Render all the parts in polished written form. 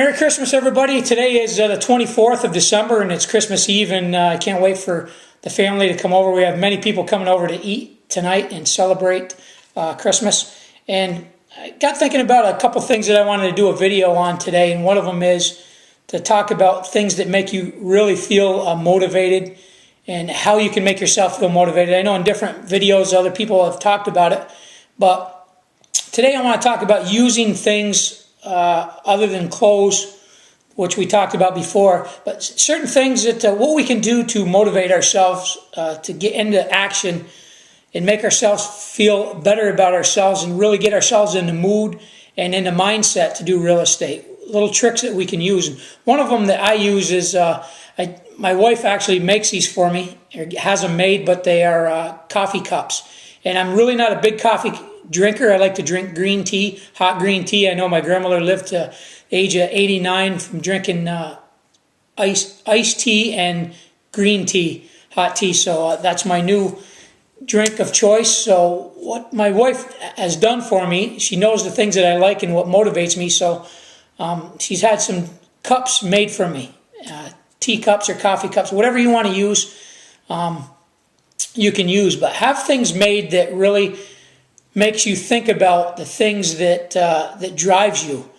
Merry Christmas, everybody. Today is the 24th of December, and it's Christmas Eve, and I can't wait for the family to come over. We have many people coming over to eat tonight and celebrate Christmas. And I got thinking about a couple things that I wanted to do a video on today, and one of them is to talk about things that make you really feel motivated and how you can make yourself feel motivated. I know in different videos other people have talked about it, but today I want to talk about using things other than clothes, which we talked about before, but certain things that what we can do to motivate ourselves to get into action and make ourselves feel better about ourselves and really get ourselves in the mood and in the mindset to do real estate. Little tricks that we can use. And one of them that I use is my wife actually makes these for me, or has them made, but they are coffee cups. And I'm really not a big coffee drinker. I like to drink green tea, hot green tea. I know my grandmother lived to the age of 89 from drinking iced tea and green tea, hot tea. So that's my new drink of choice. So what my wife has done for me, she knows the things that I like and what motivates me. So she's had some cups made for me, tea cups or coffee cups, whatever you want to use, you can use. But have things made that really makes you think about the things that that drives you.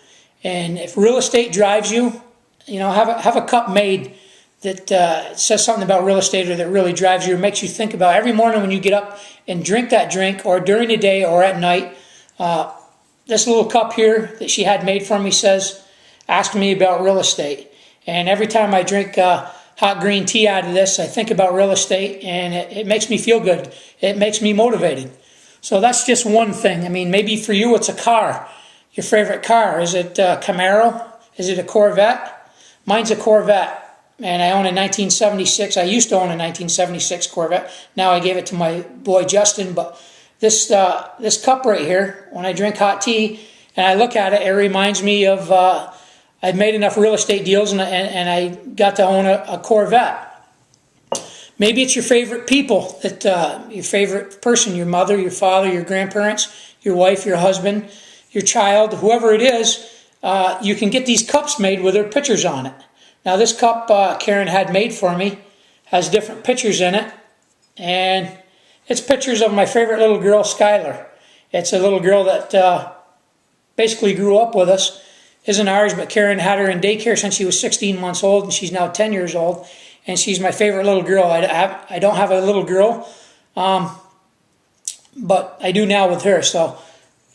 And if real estate drives you, you know, have a cup made that says something about real estate or that really drives you, or makes you think about every morning when you get up and drink that drink, or during the day or at night. This little cup here that she had made for me says, "Ask me about real estate." And every time I drink hot green tea out of this, I think about real estate, and it makes me feel good. It makes me motivated. So that's just one thing. I mean, maybe for you it's a car. Your favorite car. Is it a Camaro? Is it a Corvette? Mine's a Corvette. And I own a 1976. I used to own a 1976 Corvette. Now I gave it to my boy Justin. But this cup right here, when I drink hot tea and I look at it, it reminds me of I've made enough real estate deals and I got to own a Corvette. Maybe it's your favorite people, your favorite person, your mother, your father, your grandparents, your wife, your husband, your child, whoever it is. You can get these cups made with their pictures on it. Now this cup Karen had made for me has different pictures in it, and it's pictures of my favorite little girl, Skylar. It's a little girl that basically grew up with us. Isn't ours, but Karen had her in daycare since she was 16 months old, and she's now 10 years old. And she's my favorite little girl. I don't have a little girl, but I do now with her. So,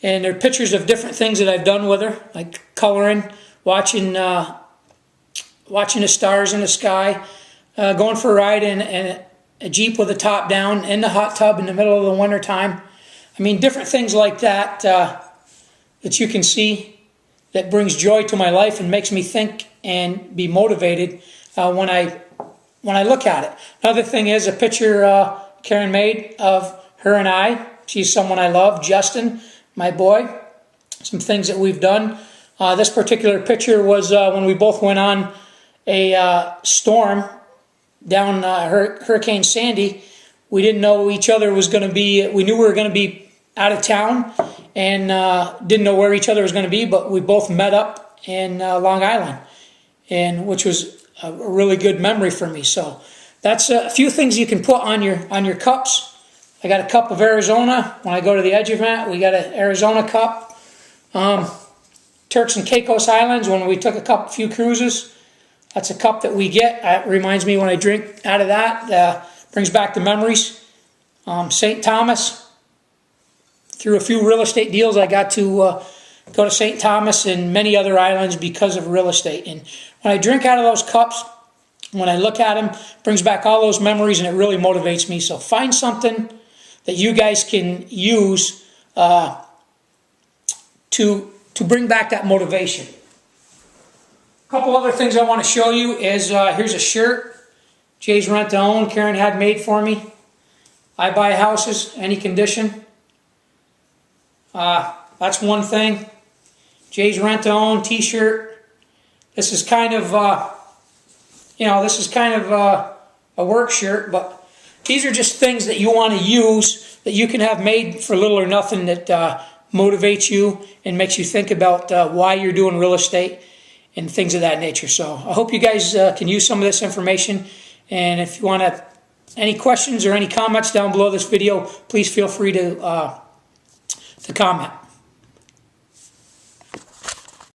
and there are pictures of different things that I've done with her, like coloring, watching the stars in the sky, going for a ride in a Jeep with the top down, in the hot tub in the middle of the winter time. I mean, different things like that that you can see that brings joy to my life and makes me think and be motivated when I look at it. Another thing is a picture Karen made of her and I. She's someone I love. Justin, my boy. Some things that we've done. This particular picture was when we both went on a storm down Hurricane Sandy. We didn't know each other was going to be, we knew we were going to be out of town and didn't know where each other was going to be, but we both met up in Long Island, and which was a really good memory for me. So that's a few things you can put on your cups. I got a cup of Arizona. When I go to the Edge event, we got an Arizona cup. Turks and Caicos Islands, when we took a few cruises, that's a cup that we get. It reminds me when I drink out of that, brings back the memories. St. Thomas, through a few real estate deals, I got to go to St. Thomas and many other islands because of real estate. And when I drink out of those cups, when I look at them, it brings back all those memories, and it really motivates me. So find something that you guys can use to bring back that motivation. A couple other things I want to show you is here's a shirt Jay's Rent to Own Karen had made for me. I buy houses, any condition. That's one thing. Jay's Rent to Own t-shirt. This is kind of, a work shirt, but these are just things that you want to use that you can have made for little or nothing that motivates you and makes you think about why you're doing real estate. and things of that nature. So I hope you guys can use some of this information. And if you want to, any questions or any comments down below this video, please feel free to comment.